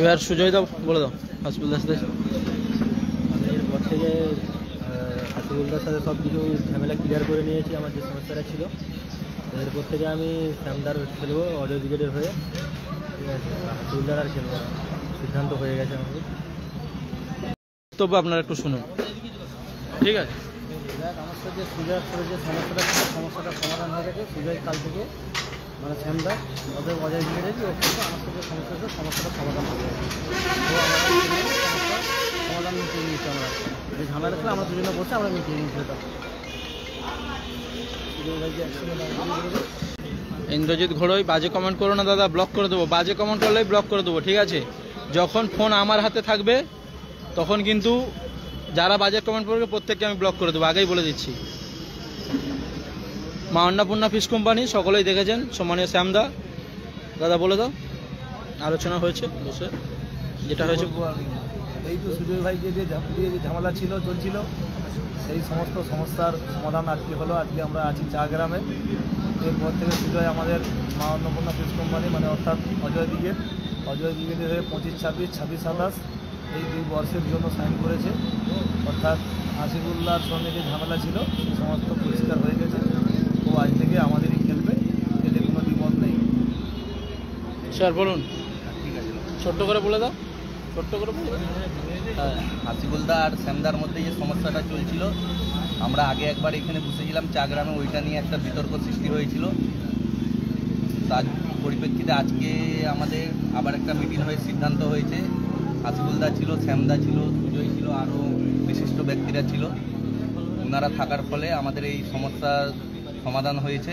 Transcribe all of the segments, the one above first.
এবার সুজয় দাও, বলে দাও হাসিবুলদার সাথে। এরপর থেকে হাসিবুলদার সাথে সব কিছু ঝামেলা ক্লিয়ার করে নিয়েছি, আমার যে সমস্যাটা ছিল। এরপর থেকে আমি শ্যামদার খেলবো অজয় ব্রিগেডের হয়ে, ঠিক আছে। হাসিবুলদার আর খেলবো না, সিদ্ধান্ত হয়ে গেছে আমাদের। তবে আপনারা একটু শুনুন, ঠিক আছে। দেখ, আমার সাথে যে সুজয়ের সাথে যে সমস্যাটা ছিল, সমস্যাটা সমাধান হয়ে গেছে। সুজয় কাল থেকে মানে শ্যামদা ওদের অজয় ব্রিগেডেরই ও কিন্তু আমার সাথে সমস্যা ছিল, সমস্যাটা সমাধান হয়ে গেছে। তো আমাদের সমস্যা সমাধান মিটিয়ে নিয়েছি আমরা, যে ঝামেলা ছিল আমরা দুজনে বসে আমরা মিটিয়ে নিয়েছি ওটা। ইন্দ্রজিৎ ঘোড়ই, বাজে কমেন্ট করো না দাদা, ব্লক করে দেবো। বাজে কমেন্ট করলেই ব্লক করে দেবো, ঠিক আছে। যখন ফোন আমার হাতে থাকবে তখন কিন্তু যারা বাজে কমেন্ট করবে প্রত্যেককে আমি ব্লক করে দেবো, আগেই বলে দিচ্ছি। মা অন্নপূর্ণা ফিশ কোম্পানি সকলেই দেখেছেন, সম্মানীয় শ্যামদা। দাদা বলে দাও, আলোচনা হয়েছে বসে, যেটা হয়েছে। এই তো সুজয় ভাইকে যে ঝামেলা চলছিল, সেই সমস্ত সমস্যার সমাধান আজকে হলো। আজকে আমরা আছি চা গ্রামে। এরপর থেকে সুজয় আমাদের মা অন্নপূর্ণা ফিশ কোম্পানি মানে অর্থাৎ অজয় ব্রিগেডের হয়ে 25, 26, 27 এই 2 বর্ষের জন্য সাইন করেছে। অর্থাৎ হাসিবুল্লাহর সঙ্গে যে ঝামেলা ছিল সেই সমস্ত পরিষ্কার হয়ে গেছে। ও আজ থেকে আমাদেরই খেলবে, এতে কোনো দ্বিমত নেই। স্যার বলুন, ঠিক আছে, ছোট্ট করে বলে দাও, ছোট্ট করে বলে দাও। হাসিবুলদা আর শ্যামদার মধ্যে যে সমস্যাটা চলছিল, আমরা আগে একবার এখানে বসেছিলাম চা গ্রামে, ওইটা নিয়ে একটা বিতর্ক সৃষ্টি হয়েছিল। তার পরিপ্রেক্ষিতে আজকে আমাদের আবার একটা মিটিং হয়ে সিদ্ধান্ত হয়েছে। হাসিবুলদা ছিল, শ্যামদা ছিল, সুজয় ছিল, আরও বিশিষ্ট ব্যক্তিরা ছিল। ওনারা থাকার ফলে আমাদের এই সমস্যার সমাধান হয়েছে।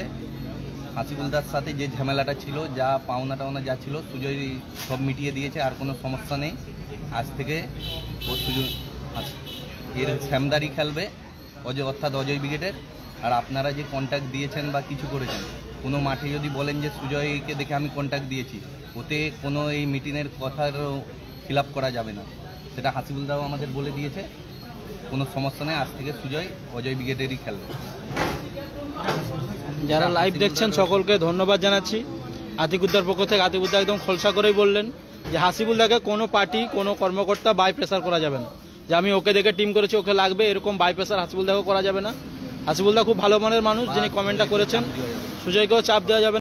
হাসিবুলদার সাথে যে ঝামেলাটা ছিল, যা পাওনা টাওনা যা ছিল, সুজয় সব মিটিয়ে দিয়েছে, আর কোনো সমস্যা নেই। আজ থেকে ও সুজয় এর শ্যামদারি খেলবে, অর্থাৎ অজয় ব্রিগেডের। আর আপনারা যে কন্ট্যাক্ট দিয়েছেন বা কিছু করেছেন, কোনো মাঠে যদি বলেন যে সুজয়কে দেখে আমি কন্ট্যাক্ট দিয়েছি, ওতে কোনো এই মিটিংয়ের কথার ফিল আপ করা যাবে না। সেটা হাসিবুলদাও আমাদের বলে দিয়েছে, কোনো সমস্যা নেই। আজ থেকে সুজয় অজয় ব্রিগেডেরই খেলবে। যারা লাইভ দেখছেন সকলকে ধন্যবাদ জানাচ্ছি। আতিকুদ্দার পক্ষ থেকে আতিকুদ্দা একদম খোলসা করেই বললেন যে হাসিবুলদাকে কোনো পার্টি, কোনো কর্মকর্তা বাই প্রেসার করা যাবে না, যে আমি ওকে দেখে টিম করেছি ওকে লাগবে, এরকম বাই প্রেসার হাসিবুলদাকে করা যাবে না। হাসিবুলদা খুব ভালো মানের মানুষ, যিনি কমেন্টটা করেছেন। সুজয়কেও চাপ দেওয়া যাবে না।